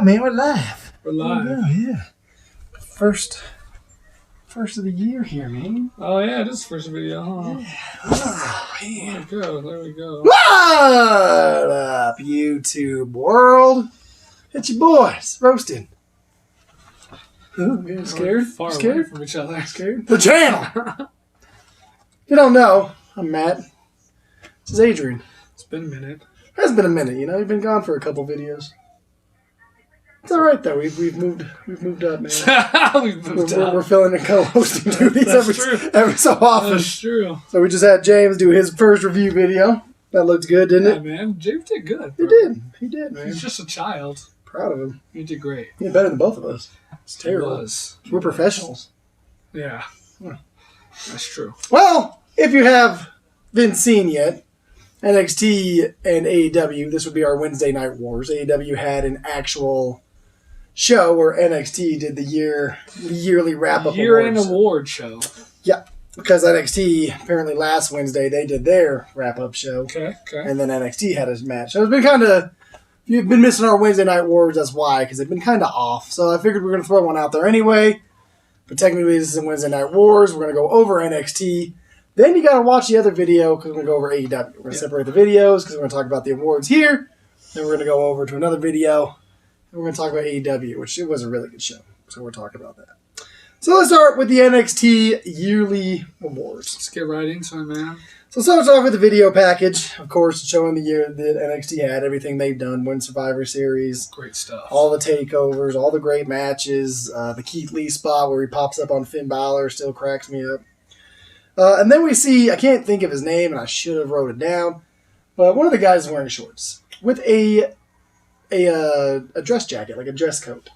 man. We're live. We're live. Yeah. First of the year here, man. Oh, yeah, it is the first video, huh? Yeah. Oh, man. There we go. What up, YouTube world? It's your boys, roasting. Ooh, scared? Far Scared? away from each other. Scared? The channel! If you don't know, I'm Matt. This is Adrian. It's been a minute. It has been a minute, you know. You've been gone for a couple videos. It's all right though. We've moved up, man. We've moved up. We're filling in co-hosting duties every so often. That's true. So we just had James do his first review video. That looked good, didn't Yeah, it? man. James did good. He Bro. did. He did, man. He's just a child. Proud of him. He did great. He did better than both of us. It's terrible. He was. We're professionals. Yeah. That's true. Well, if you have been seen yet, NXT and AEW, this would be our Wednesday Night Wars. AEW had an actual show where NXT did the yearly wrap-up Year-end awards. award show. Yeah, because NXT, apparently last Wednesday, they did their wrap-up show. Okay. And then NXT had his match. So it's been kind of, if you've been missing our Wednesday Night Wars, that's why, because they've been kind of off. So I figured we're going to throw one out there anyway. But technically, this is a Wednesday Night Wars. We're going to go over NXT. Then you got to watch the other video because we're going to go over AEW. We're going to separate the videos because we're going to talk about the awards here. Then we're going to go over to another video. And we're going to talk about AEW, which it was a really good show. So we're talking about that. So let's start with the NXT yearly awards. Let's get right into it, man. So let's start off with the video package. Of course, showing the year that NXT had, everything they've done, win Survivor Series. Great stuff. All the takeovers, all the great matches. The Keith Lee spot where he pops up on Finn Balor still cracks me up. And then we see, I can't think of his name, and I should have wrote it down, but one of the guys is wearing shorts with a dress jacket, like a dress coat.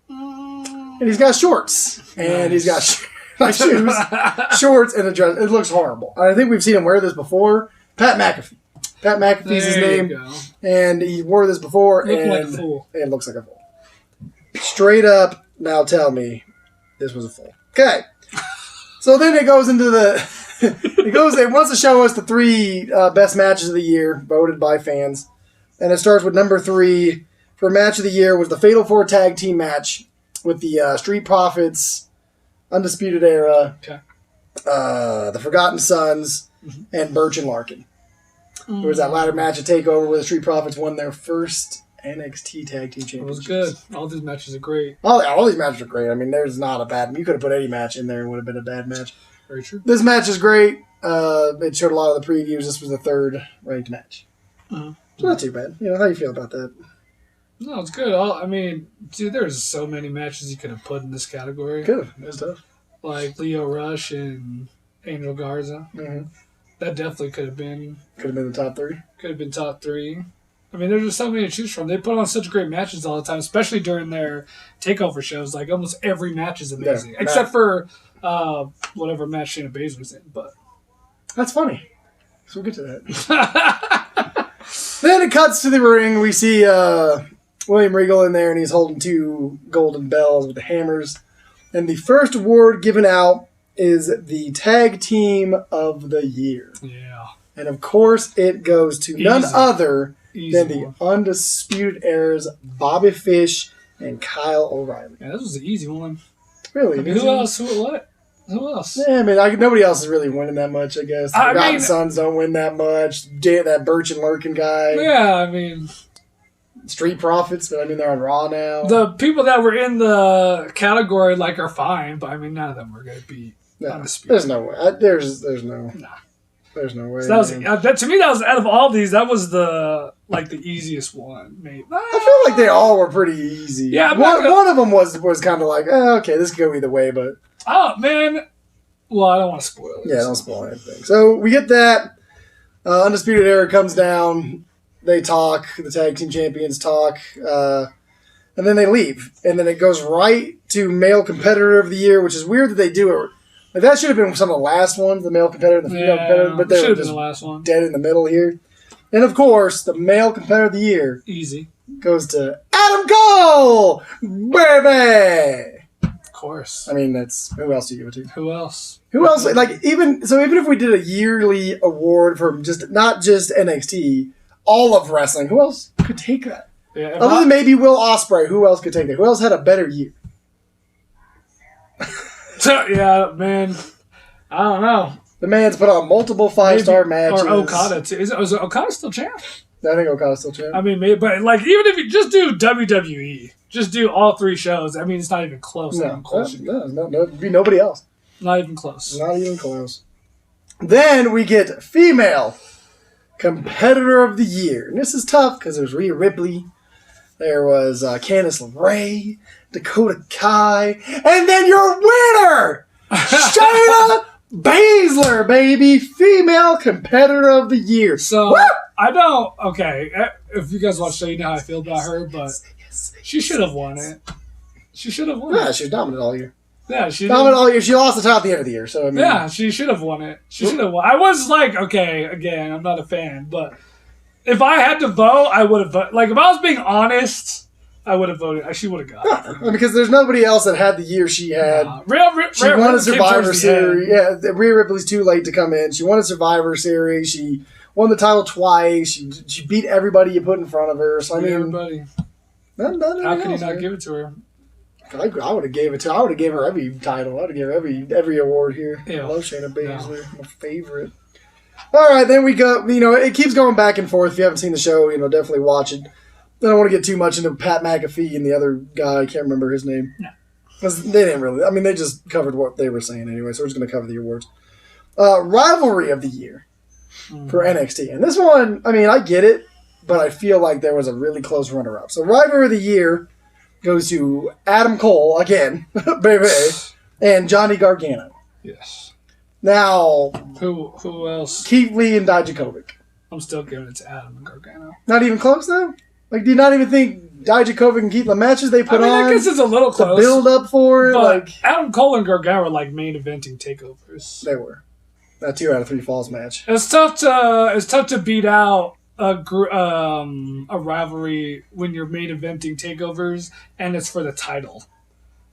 And he's got shorts. And he's got shoes, shorts, and a dress. It looks horrible. I think we've seen him wear this before. Pat McAfee. Pat McAfee's his name. Go. And he wore this before, Looking and like a fool. it looks like a fool. Straight up, now tell me this was a fool. Okay. So then it goes into it wants to show us the three best matches of the year, voted by fans. And it starts with number 3 for match of the year was the Fatal 4 Tag Team match with the Street Profits, Undisputed Era, the Forgotten Sons, and Birch and Larkin. There was that ladder match at TakeOver where the Street Profits won their first NXT Tag Team Championships. It was good. All these matches are great. All these matches are great. I mean, there's not a bad... You could have put any match in there and it would have been a bad match. Very true. This match is great. It showed a lot of the previews. This was the 3rd ranked match. Uh-huh. So not too bad. You know, how you feel about that? No, it's good. I mean, dude, there's so many matches you could have put in this category. Good. It's tough. Like Leo Rush and Angel Garza. Mm-hmm. That definitely could have been the top 3. Could have been top 3. I mean, there's just so many to choose from. They put on such great matches all the time, especially during their takeover shows. Like almost every match is amazing, except for whatever match Shayna Baszler's in. But that's funny. So we'll get to that. Then it cuts to the ring. We see William Regal in there, and he's holding 2 golden bells with the hammers. And the first award given out is the Tag Team of the Year. Yeah. And of course, it goes to none other than the one. Undisputed Era's Bobby Fish and Kyle O'Reilly. Yeah, this was an easy one. Really? I mean, who else? Who else? Yeah, I mean, nobody else is really winning that much, I guess. The Forgotten Sons don't win that much. That Birch and Larkin guy. Yeah, I mean... Street Profits, but I mean, they're on Raw now. The people that were in the category, like, are fine, but I mean, none of them were going to be Undisputed. There's no way. There's no... Nah. There's no way. So that was to me. That was out of all these. That was the easiest one. Maybe. I feel like they all were pretty easy. Yeah, one of them was kind of like, okay, this could go either way, but oh man. Well, I don't want to spoil it. Yeah, don't spoil anything. So we get that. Undisputed Era comes down. They talk. The tag team champions talk, and then they leave. And then it goes right to male competitor of the year, which is weird that they do it. Like that should have been some of the last ones, the male competitor and the female competitor, but they were just the last one. Dead in the middle here. And of course, the male competitor of the year goes to Adam Cole, baby. Of course. I mean, that's who else do you give it to? Who else? Like even if we did a yearly award for not just NXT, all of wrestling, who else could take that? Yeah, Other than maybe Will Ospreay, who else could take that? Who else had a better year? Yeah, man. I don't know. The man's put on multiple 5-star matches. Or Okada, too. Is Okada still champ? I think Okada's still champ. I mean, maybe, but like, even if you just do WWE, just do all 3 shows, I mean, it's not even close. No, it'd be nobody else. Not even close. Not even close. Then we get female competitor of the year. And this is tough because there's Rhea Ripley. There was Candice LeRae, Dakota Kai, and then your winner, Shayna Baszler, baby, female competitor of the year. So, Woo! I don't, okay, if you guys watch the show, you know how I feel about her, but she should have won it. She should have won Yeah, it. she was dominant all year. Yeah, she Dominant all year. She lost the title at the end of the year. So I mean, yeah, she should have won it. She should have won. I was like, okay, again, I'm not a fan, but if I had to vote, I would have voted. Like, if I was being honest, I would have voted. She would have got it. because there's nobody else that had the year she had. She won a Survivor Series. Yeah, Rhea Ripley's too late to come in. She won a Survivor Series. She won the title twice. She beat everybody you put in front of her. So I mean, everybody. How can you not give it to her? I would have gave it to. I would have gave her every title. I would have gave her every award here. Yeah. I love Shayna Baszler. My favorite. All right, then we go. It keeps going back and forth. If you haven't seen the show, definitely watch it. I don't want to get too much into Pat McAfee and the other guy. I can't remember his name. No. Because they didn't really. I mean, they just covered what they were saying anyway. So we're just going to cover the awards. Rivalry of the year for NXT, and this one, I mean, I get it, but I feel like there was a really close runner-up. So Rivalry of the year goes to Adam Cole again, baby, and Johnny Gargano. Yes. Now, who else? Keith Lee and Dijakovic. I'm still giving it to Adam and Gargano. Not even close though. Like, do you not even think Dijakovic and Keith the matches they put on? I guess it's a little close. The build up for it, but Adam Cole and Gargano were like main eventing takeovers. They were. That 2 out of 3 falls match. It's tough to beat out a rivalry when you're main eventing takeovers and it's for the title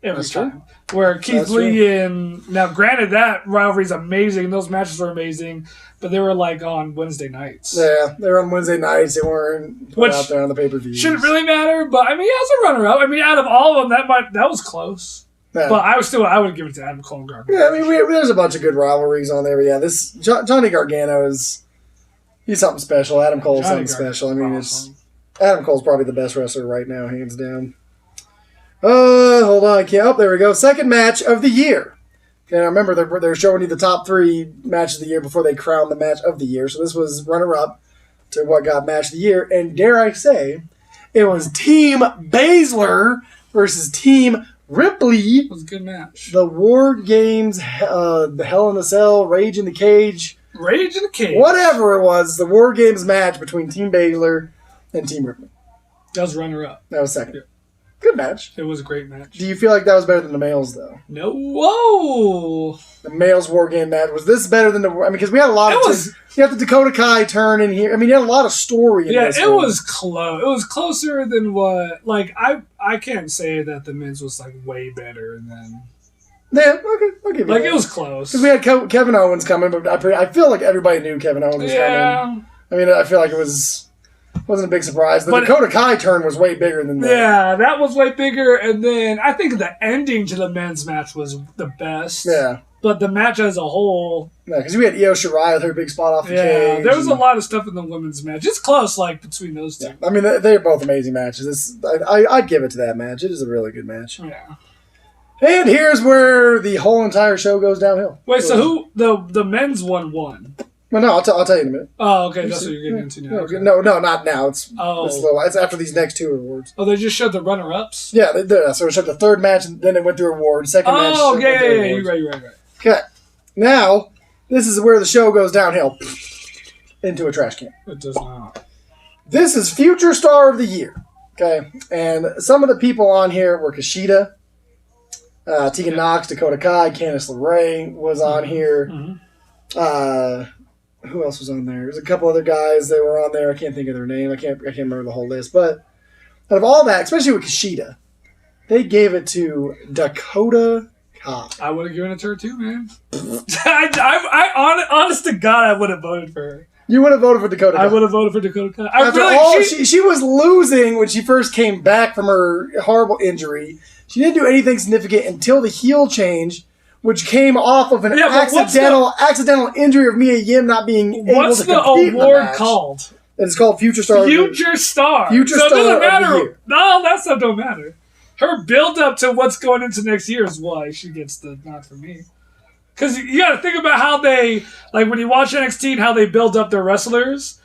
every time. Where Keith Lee and now, granted, that rivalry's amazing. Those matches were amazing, but they were like on Wednesday nights. Yeah, they were on Wednesday nights. They weren't put out there on the pay-per-view. Shouldn't really matter, but I mean, as a runner-up, I mean, out of all of them, that was close. Yeah. But I would give it to Adam Cole and Gargano. Yeah, I mean, there's a bunch of good rivalries on there. But yeah, this Johnny Gargano he's something special. Adam Cole's something special. I mean, Adam Cole's probably the best wrestler right now, hands down. Hold on, there we go. Second match of the year. Okay, now remember they're showing you the top 3 matches of the year before they crown the match of the year. So this was runner-up to what got match of the year, and dare I say, it was Team Baszler versus Team Ripley. It was a good match. The War Games, the Hell in a Cell, Rage in the Cage. Rage in the Cage. Whatever it was, the War Games match between Team Baszler and Team Ripley. That was runner-up. That was second. Yeah. Good match. It was a great match. Do you feel like that was better than the males, though? No. Whoa! The males War Game match. Was this better than the... I mean, because we had a lot of... You have the Dakota Kai turn in here. I mean, you had a lot of story in this. Yeah, it was close. It was closer than what... Like, I can't say that the men's was, like, way better than... Yeah, okay. I'll give you like, that. It was close. Because we had Kevin Owens coming, but I feel like everybody knew Kevin Owens was coming. I mean, I feel like it wasn't a big surprise. The Dakota Kai turn was way bigger than that. Yeah, that was way bigger. And then I think the ending to the men's match was the best. Yeah. But the match as a whole... Yeah, because we had Io Shirai with her big spot off the cage. There was a lot of stuff in the women's match. It's close, like, between those two. Yeah. I mean, they're both amazing matches. I'd give it to that match. It is a really good match. Yeah. And here's where the whole entire show goes downhill. Wait, so the men's won? Well, no, I'll tell you in a minute. Oh, okay, that's what you're getting into now. Okay. No, not now. It's after these next 2 awards. Oh, they just showed the runner-ups? Yeah, so it showed the third match, and then it went through awards. Second match. Oh, yeah, you're right. Okay. Now, this is where the show goes downhill. Into a trash can. It does not. This is Future Star of the Year. Okay. And some of the people on here were Kushida, Tegan Knox, Dakota Kai, Candice LeRae was on here. Mm-hmm. Who else was on there? There's a couple other guys that were on there. I can't think of their name. I can't remember the whole list. But out of all that, especially with Kushida, they gave it to Dakota Kai. I would have given it to her too, man. I honest to God, I would have voted for her. You would have voted for Dakota Kai. I would have voted for Dakota Kai. She was losing when she first came back from her horrible injury. She didn't do anything significant until the heel change, which came off of an accidental injury of Mia Yim not being able to compete. What's the award called? It's called Future Star. Future Star. Future Star. It doesn't matter. No, that stuff don't matter. Her build up to what's going into next year is why she gets the nod for me. Because you got to think about how they, like when you watch NXT and how they build up their wrestlers.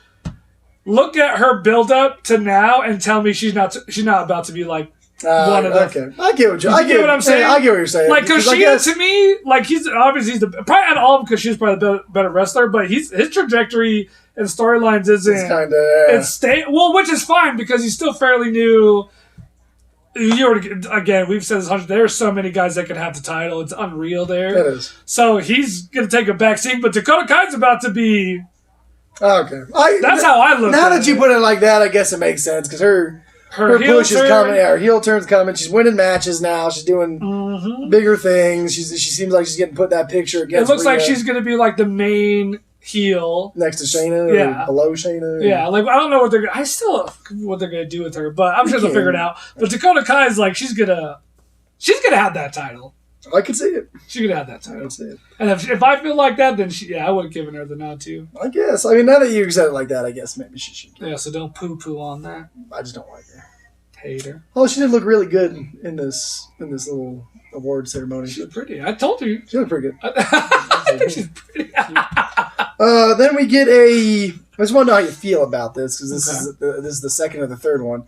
Look at her build up to now and tell me she's not about to be like one of the. Okay, I get what what I'm saying. I get what you're saying. Like Kushida to me, like he's obviously probably out of all of them because she's probably the better wrestler, but his trajectory and storylines isn't. It's kind of which is fine because he's still fairly new. Again, we've said this 100. There are so many guys that could have the title. It's unreal there. It is. So he's going to take a back seat, but Dakota Kai's about to be. Okay. That's how I look. Now that you put it like that, I guess it makes sense because her push is coming. Yeah, her heel turn's coming. She's winning matches now. She's doing bigger things. She seems like she's getting put in that picture against. It looks like she's going to be like the main heel next to Shayna, or below Shayna. Yeah, like I don't know what they're gonna do with her, but I'm sure they'll figure it out. But Dakota Kai is like she's gonna have that title. I can see it. She's gonna have that title. I can see it. And if I feel like that, then I would have given her the nod too. I guess. I mean, now that you said it like that, I guess maybe she should. Yeah, so don't poo on that. I just don't like her. Hater. Oh, she did look really good in this little award ceremony. She's pretty. I told you. She looked pretty good. I think she's pretty. Then we get I just want to know how you feel about this because this is the second or the third one.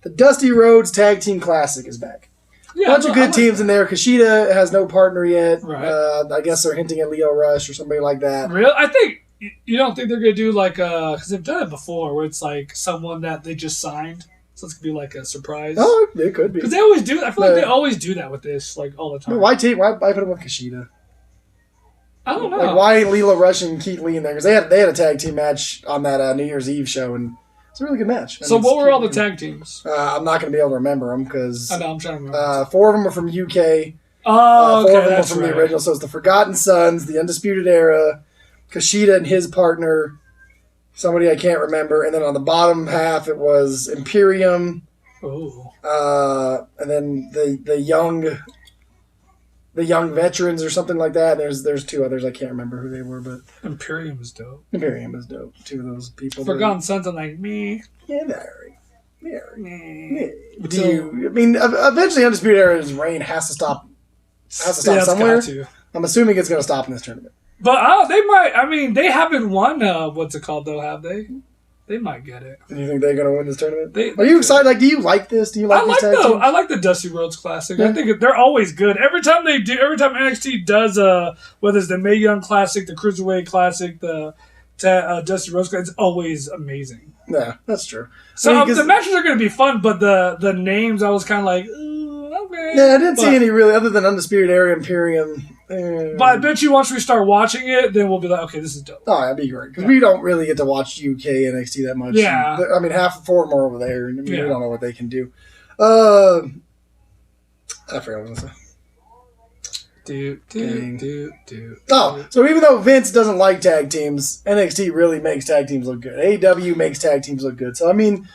The Dusty Rhodes Tag Team Classic is back. Yeah, bunch of good teams in there. Kushida has no partner yet. Right. I guess they're hinting at Leo Rush or somebody like that. Really? I think you don't think they're gonna do like because they've done it before where it's like someone that they just signed. So it's gonna be like a surprise. Oh, it could be. Because they always do. I feel like they always do that with this, like all the time. Why put him with Kushida? I don't know. Like, why ain't Lila Rush and Keith Lee in there? Because they had a tag team match on that New Year's Eve show, and it's a really good match. So what were all the tag teams? I'm not going to be able to remember them because I know I'm trying to remember. 4 of them are from UK. Oh, okay, 4 of them are from the original. So it's the Forgotten Sons, the Undisputed Era, Kushida and his partner, somebody I can't remember, and then on the bottom half it was Imperium. Oh. And then the young veterans or something like that. There's 2 others. I can't remember who they were, but Imperium is dope. 2 of those people. Forgotten something like me. Yeah, very. Eventually Undisputed Era's reign has to stop somewhere. I'm assuming it's going to stop in this tournament. But they might. I mean, they haven't won. What's it called though? Have they? They might get it. Do you think they're going to win this tournament? Are you excited? Like, do you like this? Do you like these tag teams? I like the Dusty Rhodes Classic. Yeah. I think they're always good. Every time NXT does, whether it's the Mae Young Classic, the Cruiserweight Classic, the Dusty Rhodes Classic, it's always amazing. Yeah, that's true. So the matches are going to be fun, but the names, I was kind of like, okay. Yeah, I didn't see any really, other than Undisputed Era, Imperium. But I bet you once we start watching it, then we'll be like, okay, this is dope. Oh, that'd be great. Because we don't really get to watch UK NXT that much. Yeah. I mean, half 4 more over there. And we don't know what they can do. I forgot what I was going to say. So even though Vince doesn't like tag teams, NXT really makes tag teams look good. AEW makes tag teams look good. So, I mean,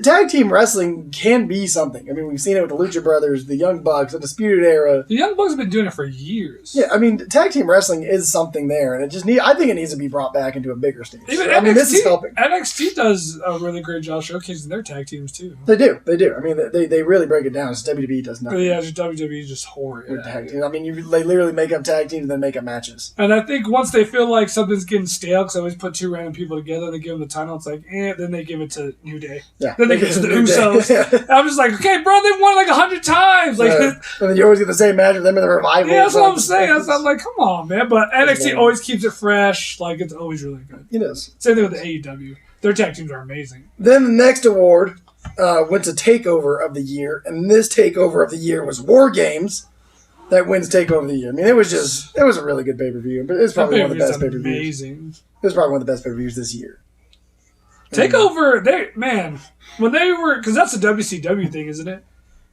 tag team wrestling can be something. I mean, we've seen it with the Lucha Brothers, the Young Bucks, the Undisputed Era. The Young Bucks have been doing it for years. Yeah, I mean, tag team wrestling is something there, and I think it needs to be brought back into a bigger stage. Even this is helping. NXT does a really great job showcasing their tag teams too. They do. I mean, they really break it down. WWE does nothing. Yeah, WWE just horrid with tag teams. I mean, they literally make up tag teams and then make up matches. And I think once they feel like something's getting stale, because I always put 2 random people together, they give them the title. It's like, then they give it to New Day. Yeah, then they give it to the Usos. I'm just like, okay, bro, they've won like 100 times. Like, and then you always get the same match with them in the revival. Yeah, that's what I'm saying. I'm like, come on, man. But NXT always keeps it fresh. Like, it's always really good. It is. Same thing with the AEW. Their tag teams are amazing. Then the next award went to Takeover of the Year, and this Takeover of the Year was War Games. That wins Takeover of the Year. I mean, it was a really good pay-per-view. But it's probably one of the best pay-per-views. Amazing. It was probably one of the best pay-per-views this year. Takeover, when they were, because that's a WCW thing, isn't it?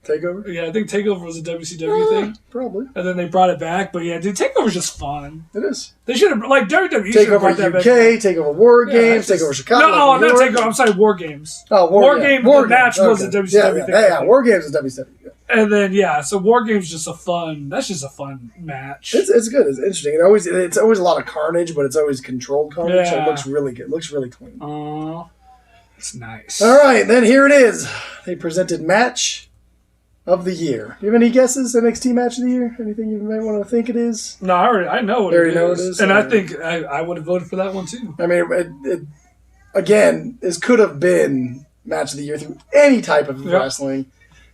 Takeover? Yeah, I think Takeover was a WCW thing. Probably. And then they brought it back. But yeah, dude, Takeover's just fun. It is. They should have, like, WWE should have Takeover brought that UK, back. Takeover War Games, Takeover Chicago. No, not Takeover. I'm sorry, War Games. Oh, War Games. The match was a WCW thing. Yeah, War Games is WCW. Yeah. And then, so War Games is just that's just a fun match. It's good. It's interesting. It's always a lot of carnage, but it's always controlled carnage. So it looks really good. It looks really clean. Oh, it's nice. All right, then here it is. They presented match of the year. You have any guesses? NXT match of the year? Anything you might want to think it is? No, I know what it is. Know it is. And I think I would have voted for that one too. I mean, again, this could have been match of the year through any type of wrestling.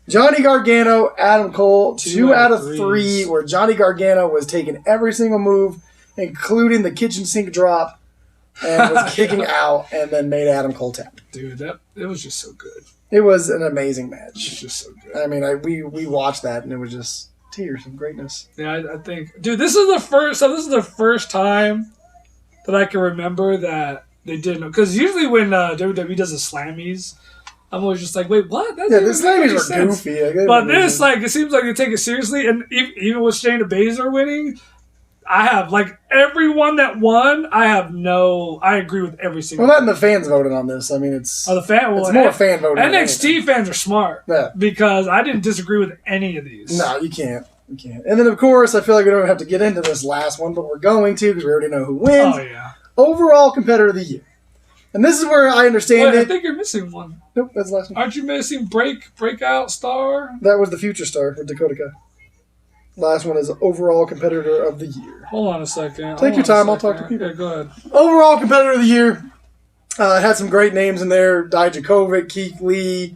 Johnny Gargano, Adam Cole, 2 out of 3, where Johnny Gargano was taking every single move, including the kitchen sink drop, and was kicking out, and then made Adam Cole tap. Dude, it was just so good. It was an amazing match. It's just so good. I mean, we watched that, and it was just tears of greatness. Yeah, I think, dude, this is the first time that I can remember that they didn't, because usually when WWE does the slammies, I'm always just like, wait, what? The slammies were goofy. But this, like, it seems like they take it seriously, and even with Shayna Baszler winning, I have, like, everyone that won, I agree with every single Well, not the fans voted on this. I mean, it's more fan voting. NXT fans are smart. Yeah. Because I didn't disagree with any of these. No, you can't. You can't. And then, of course, I feel like we don't have to get into this last one, but we're going to because we already know who wins. Oh, yeah. Overall competitor of the year. And this is where I understand I think you're missing one. Nope, that's the last one. Aren't you missing Breakout Star? That was the Future Star with Dakota Kai. Last one is overall competitor of the year. Hold on a second. Take your time. I'll talk to people. Yeah, go ahead. Overall competitor of the year. Had some great names in there. Dijakovic, Keith Lee.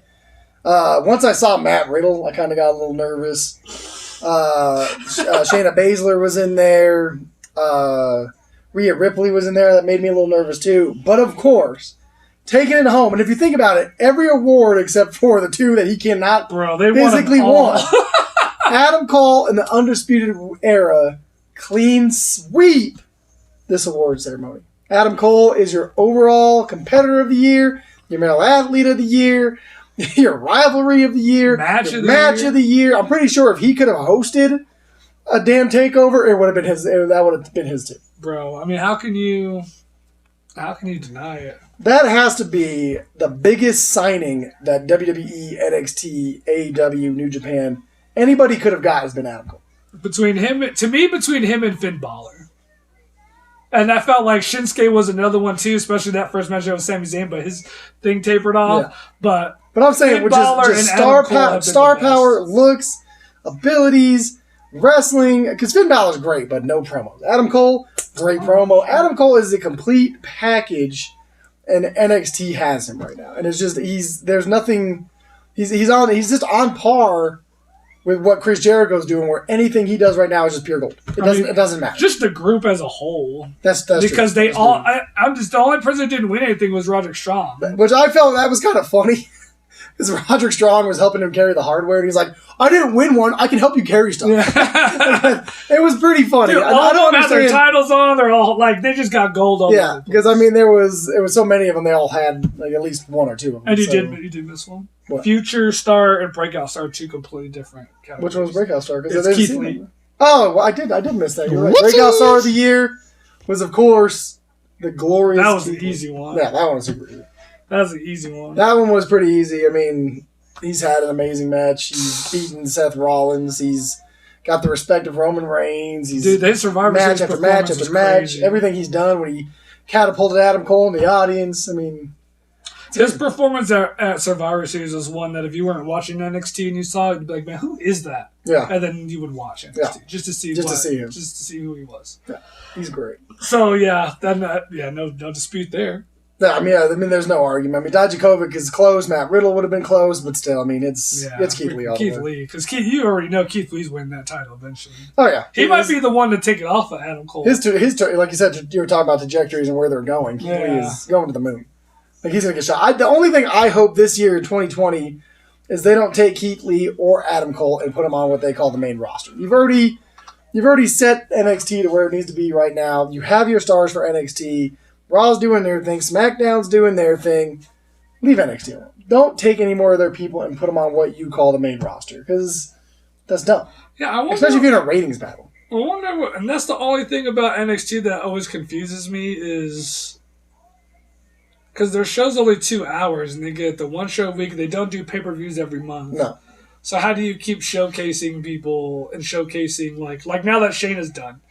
Once I saw Matt Riddle, I kind of got a little nervous. Shayna Baszler was in there. Rhea Ripley was in there. That made me a little nervous too. But of course, taking it home, and if you think about it, every award except for the 2 that he cannot physically won. Adam Cole in the Undisputed Era clean sweep this award ceremony. Adam Cole is your overall competitor of the year, your male athlete of the year, your rivalry of the year, match of the year. I'm pretty sure if he could have hosted a damn takeover, it would have been his. That would have been his too. Bro, I mean, how can you deny it? That has to be the biggest signing that WWE, NXT, AEW, New Japan, anybody could have got has been Adam Cole. Between him and Finn Balor. And I felt like Shinsuke was another one too, especially that first match with Sami Zayn, but his thing tapered off. Yeah. But I'm saying, which is star power, looks, abilities, wrestling, because Finn Balor's great, but no promos. Adam Cole, great promo. Adam Cole is the complete package, and NXT has him right now. And it's just he's just on par with what Chris Jericho's doing, where anything he does right now is just pure gold. It doesn't matter. Just the group as a whole. That's because true. I'm just the only person that didn't win anything was Roderick Strong, which I felt that was kind of funny. Because Roderick Strong was helping him carry the hardware, and he's like, I didn't win one, I can help you carry stuff. Yeah. It was pretty funny. Dude, all I don't have their titles on, they're all, like, they just got gold on them. Yeah, because, I mean, there was so many of them, they all had, like, at least 1 or 2 of them. And you did miss one? What? Future Star and Breakout Star are 2 completely different categories. Which one was Breakout Star? It's Keith Lee. Oh, well, I did miss that. You're right. Breakout Star of the Year was, of course, the glorious That was the easy one. Yeah, that one was super easy. That was the easy one. That one was pretty easy. I mean, he's had an amazing match. He's beaten Seth Rollins. He's got the respect of Roman Reigns. They Survivor match Series after match after match. Everything he's done when he catapulted Adam Cole in the audience. I mean, his performance at Survivor Series was one that if you weren't watching NXT and you saw it, you'd be like, man, who is that? Yeah. And then you would watch NXT just to see him. Just to see who he was. Yeah. He's great. So, no dispute there. Yeah, I mean, there's no argument. I mean, Dijakovic is close. Matt Riddle would have been close, but still, I mean, it's Keith Lee. Keith Lee, because you already know Keith Lee's winning that title eventually. Oh yeah, he might be the one to take it off of Adam Cole. His like you said, you were talking about trajectories and where they're going. Keith Lee is going to the moon. Like he's gonna get shot. The only thing I hope this year in 2020 is they don't take Keith Lee or Adam Cole and put them on what they call the main roster. You've already set NXT to where it needs to be right now. You have your stars for NXT. Raw's doing their thing. SmackDown's doing their thing. leave NXT alone. Don't take any more of their people and put them on what you call the main roster, because that's dumb. Yeah, I wonder, especially if you're in a ratings battle. I wonder what, and that's the only thing about NXT that always confuses me is because their show's only 2 hours and they get the one show a week. They don't do pay-per-views every month. No. So how do you keep showcasing people and showcasing like now that Shayna's done?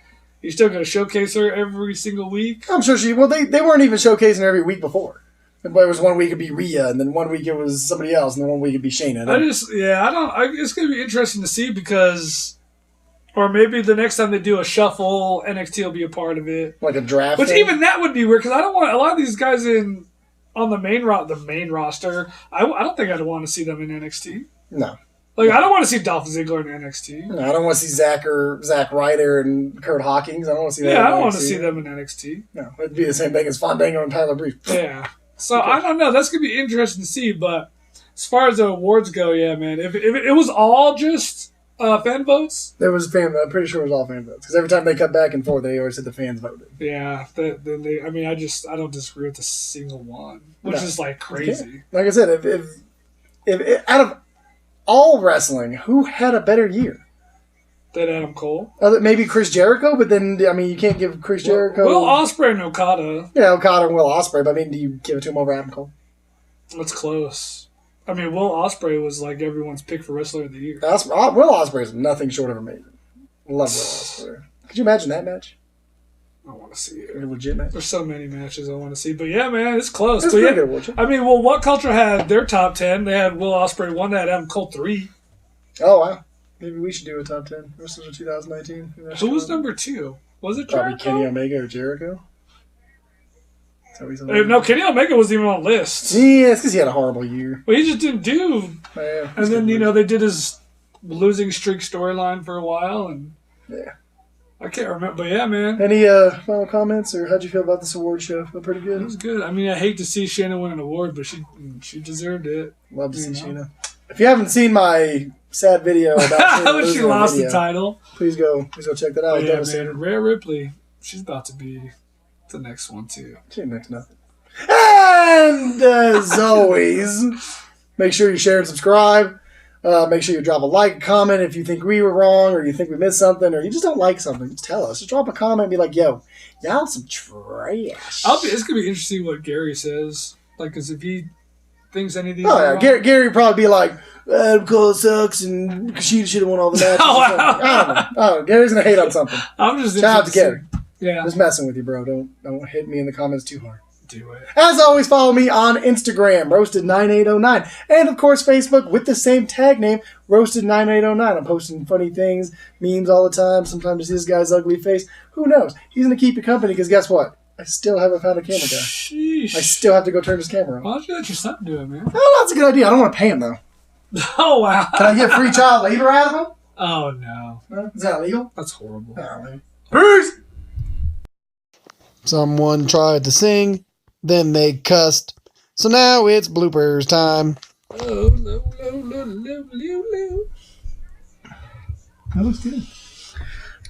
You still going to showcase her every single week? I'm sure she. Well, they weren't even showcasing her every week before. It was 1 week it'd be Rhea, and then 1 week it was somebody else, and then 1 week it'd be Shayna. It's going to be interesting to see because, or maybe the next time they do a shuffle, NXT will be a part of it, like a draft. Which thing? Even that would be weird because I don't want a lot of these guys on the main roster. I don't think I'd want to see them in NXT. No. Like, I don't want to see Dolph Ziggler in NXT. No, I don't want to see Zack Ryder and Kurt Hawkins. I don't want to see that. Yeah, I don't want to see them in NXT. No, it'd be the same thing as Fandango and Tyler Breeze. Yeah. So, I don't know. That's going to be interesting to see. But as far as the awards go, yeah, man. If it was all just fan votes? There was I'm pretty sure it was all fan votes. Because every time they cut back and forth, they always said the fans voted. Yeah. I don't disagree with a single one. Which is, like, crazy. Like I said, if out of all wrestling, who had a better year than Adam Cole? Maybe Chris Jericho, but then you can't give Chris Jericho. Will Ospreay and Okada. Yeah, Okada and Will Ospreay, but do you give it to him over Adam Cole? That's close. Will Ospreay was like everyone's pick for Wrestler of the Year. Will Ospreay is nothing short of amazing. Love Will Ospreay. Could you imagine that match? I want to see it. A legit match. There's so many matches I want to see, but yeah, man, it's close. It's pretty good, Will. What Culture had their top 10? They had Will Ospreay 1, they had Adam Cole 3. Oh wow, maybe we should do a top 10 wrestlers of 2019. Who was number 2? Was it probably Jericho? Kenny Omega or Jericho? No, Kenny Omega wasn't even on the list. Yeah, it's because he had a horrible year. Well, he just didn't do. Yeah, and then they did his losing streak storyline for a while, and yeah. I can't remember, but yeah, man. Any final comments, or how'd you feel about this award show? Feel pretty good? It was good. I hate to see Shayna win an award, but she deserved it. Love to see Shayna. If you haven't seen my sad video about Shayna when she lost the title, please go check that out. Yeah, man, Rhea Ripley, she's about to be the next one too. She ain't next nothing. And as always, make sure you share and subscribe. Make sure you drop a like, comment if you think we were wrong, or you think we missed something, or you just don't like something. Just tell us. Just drop a comment and be like, yo, y'all some trash. It's going to be interesting what Gary says. Like, because if he thinks any of these... Oh, yeah. Gary would probably be like, Adam Cole sucks, and Kushida should have won all the matches. I don't know. Gary's going to hate on something. I'm just Shout out to Gary. Yeah. Just messing with you, bro. Don't hit me in the comments too hard. Do it. As always, follow me on Instagram, Roasted9809, and of course Facebook with the same tag name, Roasted9809. I'm posting funny things, memes all the time. Sometimes you see this guy's ugly face. Who knows? He's going to keep you company because guess what? I still haven't found a camera guy. Sheesh. I still have to go turn his camera on. Why don't you let your son do it, man? Oh, that's a good idea. I don't want to pay him though. Oh wow! Can I get free child labor out of him? Oh no! Is that illegal? That's horrible. Oh, peace. Someone tried to sing. Then they cussed. So now it's bloopers time. Oh, low. That looks good.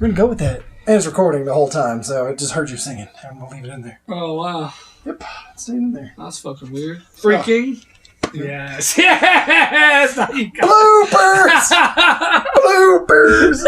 We're going to go with that. And it's recording the whole time, so it just heard you singing. I'm going to leave it in there. Oh, wow. Yep, it's staying in there. That's fucking weird. Freaking. Oh. Yes. Yes! Bloopers! Bloopers!